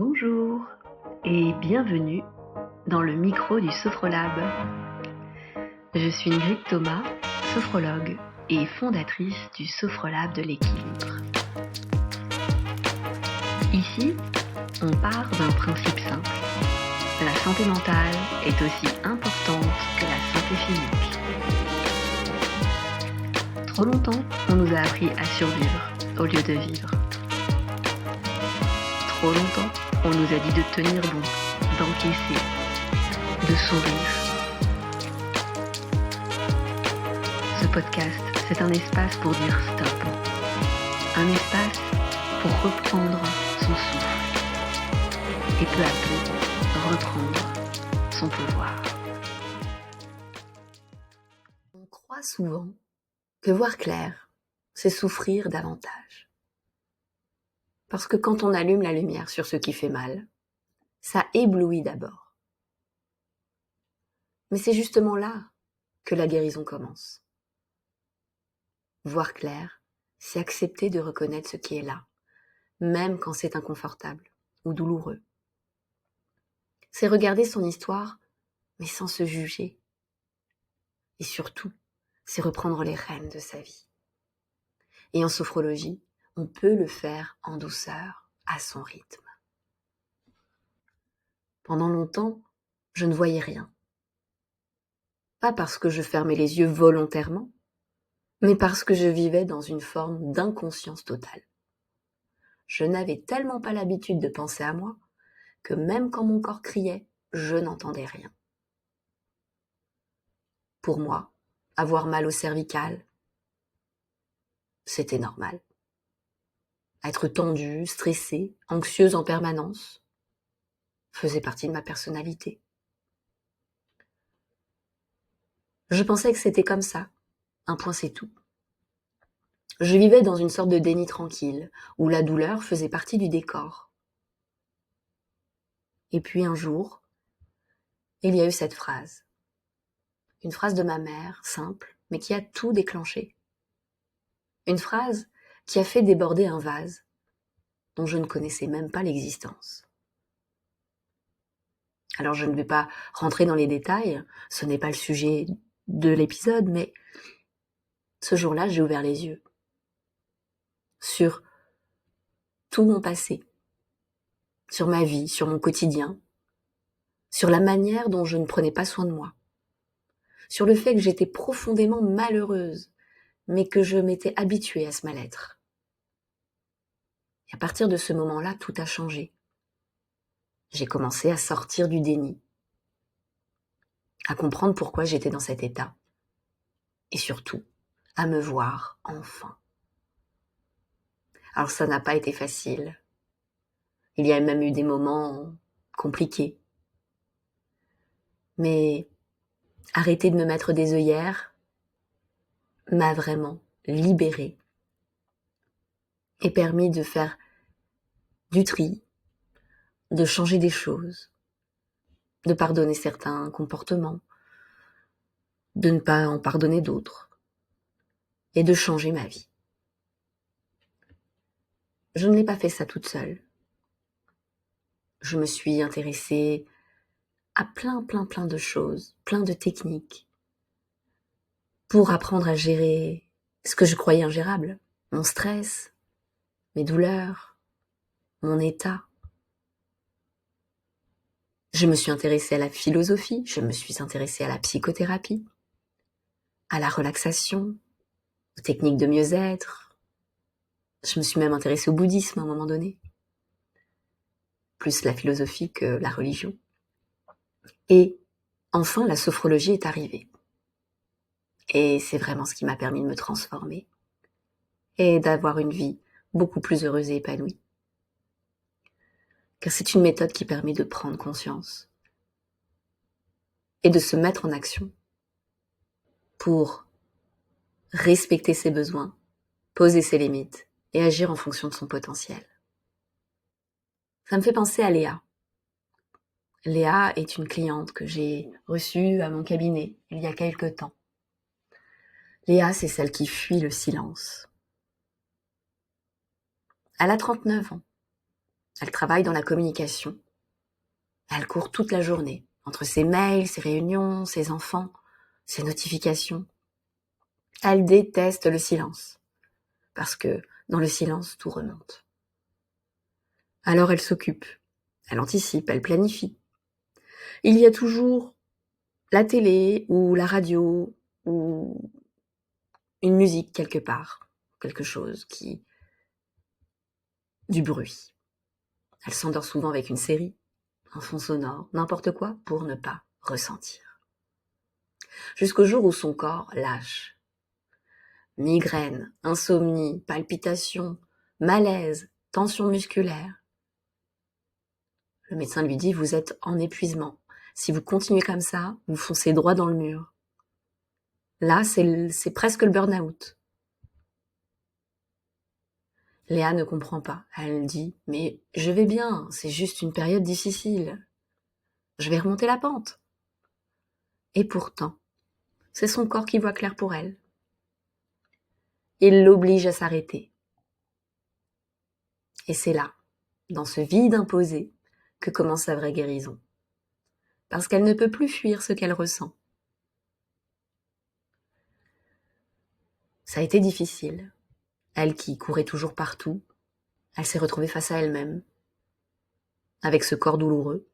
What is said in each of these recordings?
Bonjour et bienvenue dans le micro du Sophrolab. Je suis Ingrid Thomas, sophrologue et fondatrice du Sophrolab de l'équilibre. Ici, on part d'un principe simple. La santé mentale est aussi importante que la santé physique. Trop longtemps, on nous a appris à survivre au lieu de vivre. Trop longtemps, on nous a dit de tenir bon, d'encaisser, de sourire. Ce podcast, c'est un espace pour dire stop. Un espace pour reprendre son souffle. Et peu à peu, reprendre son pouvoir. On croit souvent que voir clair, c'est souffrir davantage. Parce que quand on allume la lumière sur ce qui fait mal, ça éblouit d'abord. Mais c'est justement là que la guérison commence. Voir clair, c'est accepter de reconnaître ce qui est là, même quand c'est inconfortable ou douloureux. C'est regarder son histoire, mais sans se juger. Et surtout, c'est reprendre les rênes de sa vie. Et en sophrologie, on peut le faire en douceur, à son rythme. Pendant longtemps, je ne voyais rien. Pas parce que je fermais les yeux volontairement, mais parce que je vivais dans une forme d'inconscience totale. Je n'avais tellement pas l'habitude de penser à moi que même quand mon corps criait, je n'entendais rien. Pour moi, avoir mal au cervical, c'était normal. Être tendue, stressée, anxieuse en permanence, faisait partie de ma personnalité. Je pensais que c'était comme ça, un point c'est tout. Je vivais dans une sorte de déni tranquille, où la douleur faisait partie du décor. Et puis un jour, il y a eu cette phrase. Une phrase de ma mère, simple, mais qui a tout déclenché. Une phrase qui a fait déborder un vase, dont je ne connaissais même pas l'existence. Alors je ne vais pas rentrer dans les détails, ce n'est pas le sujet de l'épisode, mais ce jour-là, j'ai ouvert les yeux sur tout mon passé, sur ma vie, sur mon quotidien, sur la manière dont je ne prenais pas soin de moi, sur le fait que j'étais profondément malheureuse, mais que je m'étais habituée à ce mal-être. Et à partir de ce moment-là, tout a changé. J'ai commencé à sortir du déni, à comprendre pourquoi j'étais dans cet état, et surtout, à me voir enfin. Alors ça n'a pas été facile. Il y a même eu des moments compliqués. Mais arrêter de me mettre des œillères m'a vraiment libérée et permis de faire du tri, de changer des choses, de pardonner certains comportements, de ne pas en pardonner d'autres et de changer ma vie. Je ne l'ai pas fait ça toute seule. Je me suis intéressée à plein de choses, plein de techniques pour apprendre à gérer ce que je croyais ingérable, mon stress, mes douleurs, mon état. Je me suis intéressée à la philosophie, je me suis intéressée à la psychothérapie, à la relaxation, aux techniques de mieux-être. Je me suis même intéressée au bouddhisme à un moment donné, plus la philosophie que la religion. Et enfin, la sophrologie est arrivée. Et c'est vraiment ce qui m'a permis de me transformer et d'avoir une vie beaucoup plus heureuse et épanouie. Car c'est une méthode qui permet de prendre conscience et de se mettre en action pour respecter ses besoins, poser ses limites et agir en fonction de son potentiel. Ça me fait penser à Léa. Léa est une cliente que j'ai reçue à mon cabinet il y a quelque temps. Léa, c'est celle qui fuit le silence. Elle a 39 ans. Elle travaille dans la communication. Elle court toute la journée, entre ses mails, ses réunions, ses enfants, ses notifications. Elle déteste le silence, parce que dans le silence, tout remonte. Alors elle s'occupe, elle anticipe, elle planifie. Il y a toujours la télé ou la radio ou une musique quelque part, quelque chose du bruit. Elle s'endort souvent avec une série, un fond sonore, n'importe quoi pour ne pas ressentir. Jusqu'au jour où son corps lâche. Migraine, insomnie, palpitations, malaise, tension musculaire. Le médecin lui dit, vous êtes en épuisement. Si vous continuez comme ça, vous foncez droit dans le mur. Là, c'est presque le burn-out. Léa ne comprend pas. Elle dit, mais je vais bien, c'est juste une période difficile. Je vais remonter la pente. Et pourtant, c'est son corps qui voit clair pour elle. Il l'oblige à s'arrêter. Et c'est là, dans ce vide imposé, que commence sa vraie guérison. Parce qu'elle ne peut plus fuir ce qu'elle ressent. Ça a été difficile. Elle qui courait toujours partout, elle s'est retrouvée face à elle-même, avec ce corps douloureux.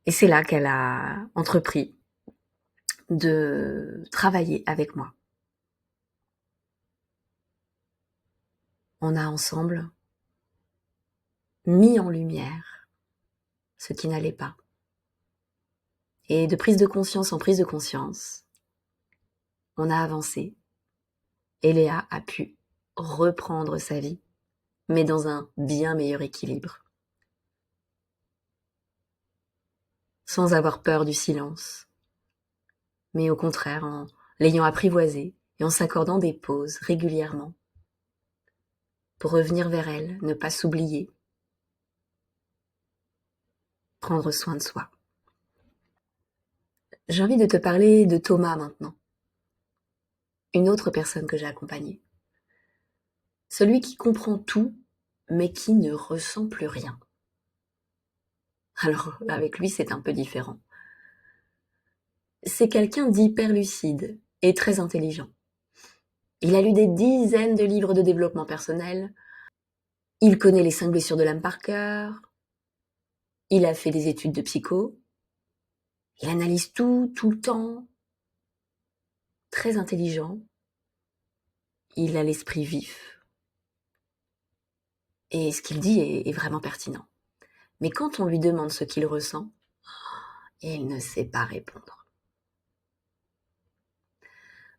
Et c'est là qu'elle a entrepris de travailler avec moi. On a ensemble mis en lumière ce qui n'allait pas. Et de prise de conscience en prise de conscience, on a avancé. Et Léa a pu reprendre sa vie, mais dans un bien meilleur équilibre. Sans avoir peur du silence, mais au contraire en l'ayant apprivoisé et en s'accordant des pauses régulièrement pour revenir vers elle, ne pas s'oublier, prendre soin de soi. J'ai envie de te parler de Thomas maintenant, une autre personne que j'ai accompagnée. Celui qui comprend tout, mais qui ne ressent plus rien. Alors, avec lui, c'est un peu différent. C'est quelqu'un d'hyper lucide et très intelligent. Il a lu des dizaines de livres de développement personnel. Il connaît les 5 blessures de l'âme par cœur. Il a fait des études de psycho. Il analyse tout le temps. Très intelligent. Il a l'esprit vif. Et ce qu'il dit est vraiment pertinent. Mais quand on lui demande ce qu'il ressent, il ne sait pas répondre.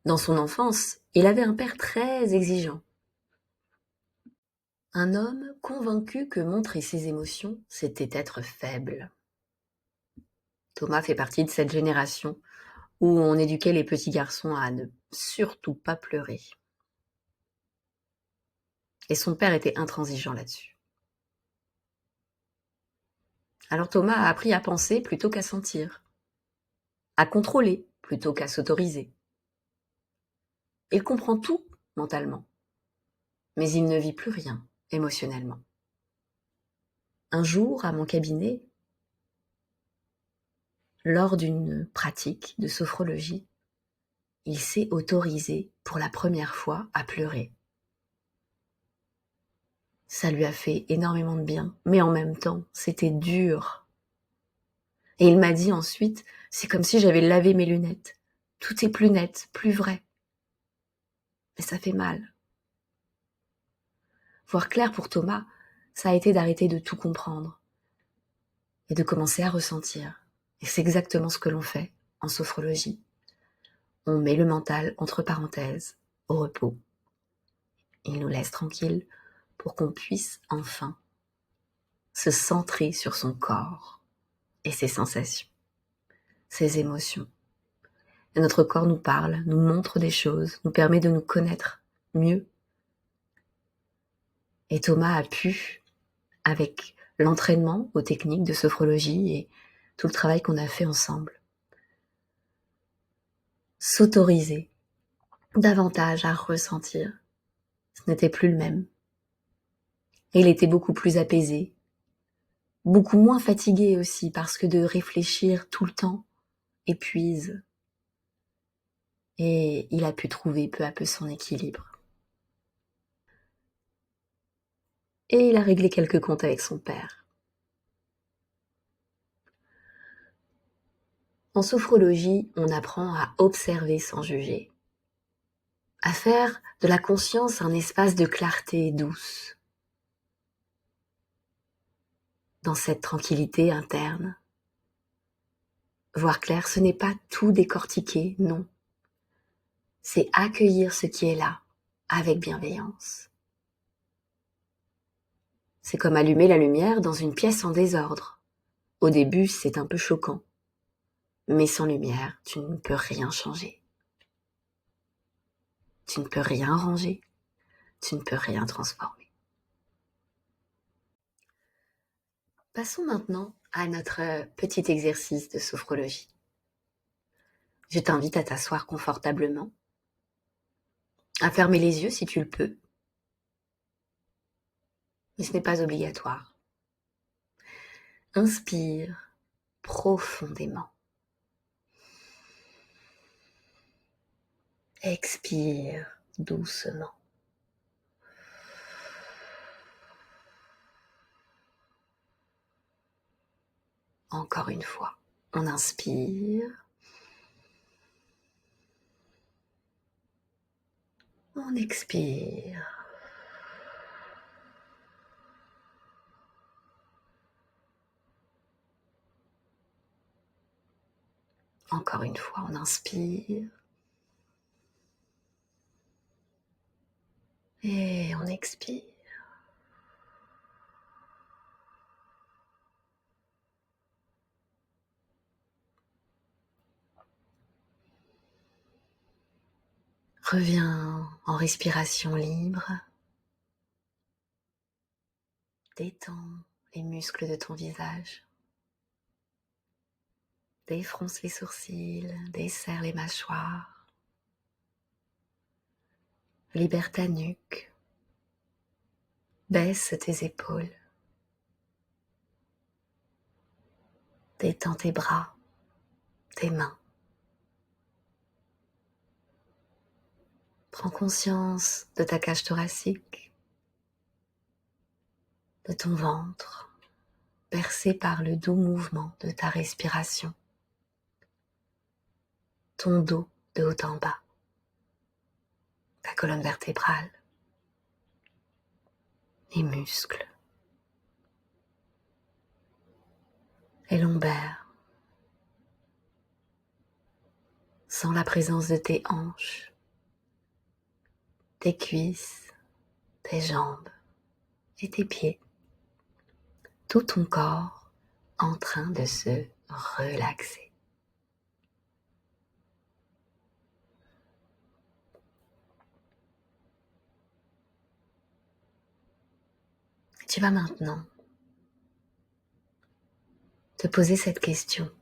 Dans son enfance, il avait un père très exigeant. Un homme convaincu que montrer ses émotions, c'était être faible. Thomas fait partie de cette génération où on éduquait les petits garçons à ne surtout pas pleurer. Et son père était intransigeant là-dessus. Alors Thomas a appris à penser plutôt qu'à sentir, à contrôler plutôt qu'à s'autoriser. Il comprend tout mentalement, mais il ne vit plus rien émotionnellement. Un jour, à mon cabinet, lors d'une pratique de sophrologie, il s'est autorisé pour la première fois à pleurer. Ça lui a fait énormément de bien, mais en même temps, c'était dur. Et il m'a dit ensuite, c'est comme si j'avais lavé mes lunettes. Tout est plus net, plus vrai. Mais ça fait mal. Voir clair pour Thomas, ça a été d'arrêter de tout comprendre et de commencer à ressentir. Et c'est exactement ce que l'on fait en sophrologie. On met le mental entre parenthèses, au repos. Il nous laisse tranquille pour qu'on puisse enfin se centrer sur son corps et ses sensations, ses émotions. Et notre corps nous parle, nous montre des choses, nous permet de nous connaître mieux. Et Thomas a pu, avec l'entraînement aux techniques de sophrologie et tout le travail qu'on a fait ensemble, s'autoriser davantage à ressentir. Ce n'était plus le même. Et il était beaucoup plus apaisé, beaucoup moins fatigué aussi, parce que de réfléchir tout le temps épuise. Et il a pu trouver peu à peu son équilibre. Et il a réglé quelques comptes avec son père. En sophrologie, on apprend à observer sans juger, à faire de la conscience un espace de clarté douce. Dans cette tranquillité interne, voir clair, ce n'est pas tout décortiquer, non. C'est accueillir ce qui est là, avec bienveillance. C'est comme allumer la lumière dans une pièce en désordre. Au début, c'est un peu choquant. Mais sans lumière, tu ne peux rien changer. Tu ne peux rien ranger. Tu ne peux rien transformer. Passons maintenant à notre petit exercice de sophrologie. Je t'invite à t'asseoir confortablement, à fermer les yeux si tu le peux, mais ce n'est pas obligatoire. Inspire profondément. Expire doucement. Encore une fois, on inspire. On expire. Encore une fois, on inspire. Et on expire. Reviens en respiration libre. Détends les muscles de ton visage. Défronce les sourcils, desserre les mâchoires. Libère ta nuque. Baisse tes épaules. Détends tes bras, tes mains. Prends conscience de ta cage thoracique, de ton ventre, bercé par le doux mouvement de ta respiration. Ton dos de haut en bas, ta colonne vertébrale, les muscles, les lombaires. Sens la présence de tes hanches, tes cuisses, tes jambes et tes pieds. Tout ton corps en train de se relaxer. Tu vas maintenant te poser cette question.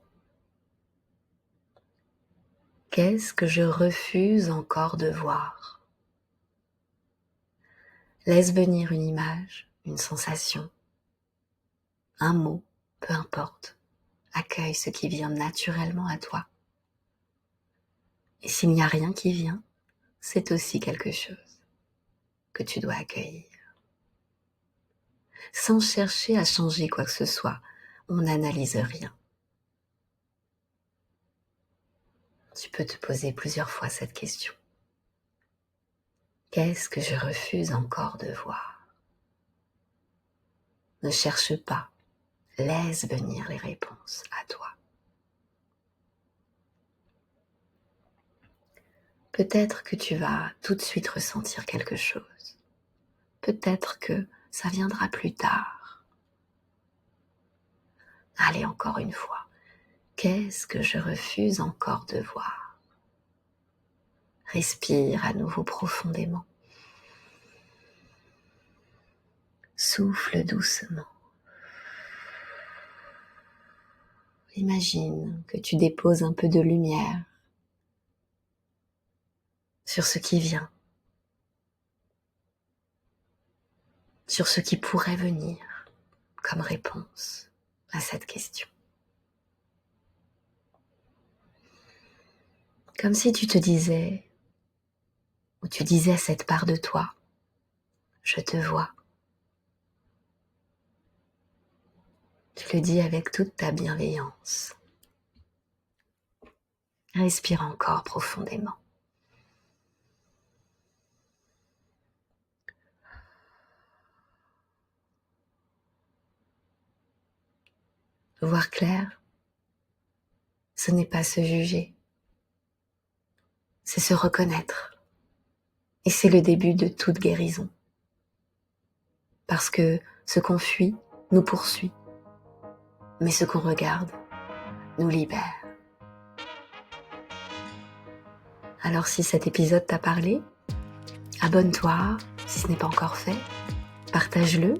Qu'est-ce que je refuse encore de voir? Laisse venir une image, une sensation, un mot, peu importe. Accueille ce qui vient naturellement à toi. Et s'il n'y a rien qui vient, c'est aussi quelque chose que tu dois accueillir. Sans chercher à changer quoi que ce soit, on n'analyse rien. Tu peux te poser plusieurs fois cette question. Qu'est-ce que je refuse encore de voir? Ne cherche pas, laisse venir les réponses à toi. Peut-être que tu vas tout de suite ressentir quelque chose. Peut-être que ça viendra plus tard. Allez, encore une fois. Qu'est-ce que je refuse encore de voir? Respire à nouveau profondément. Souffle doucement. Imagine que tu déposes un peu de lumière sur ce qui vient. sur ce qui pourrait venir comme réponse à cette question. Comme si tu te disais, ou tu disais à cette part de toi, je te vois. Tu le dis avec toute ta bienveillance. Respire encore profondément. Voir clair, ce n'est pas se juger, c'est se reconnaître. Et c'est le début de toute guérison. Parce que ce qu'on fuit nous poursuit, mais ce qu'on regarde nous libère. Alors si cet épisode t'a parlé, abonne-toi si ce n'est pas encore fait, partage-le.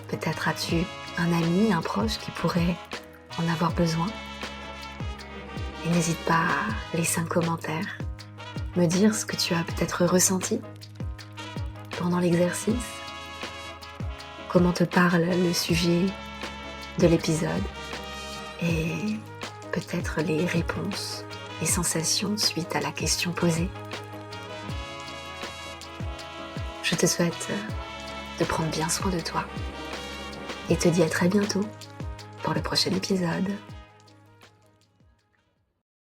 Peut-être as-tu un ami, un proche qui pourrait en avoir besoin. Et n'hésite pas à laisser un commentaire, me dire ce que tu as peut-être ressenti pendant l'exercice, comment te parle le sujet de l'épisode et peut-être les réponses, les sensations suite à la question posée. Je te souhaite de prendre bien soin de toi et te dis à très bientôt pour le prochain épisode.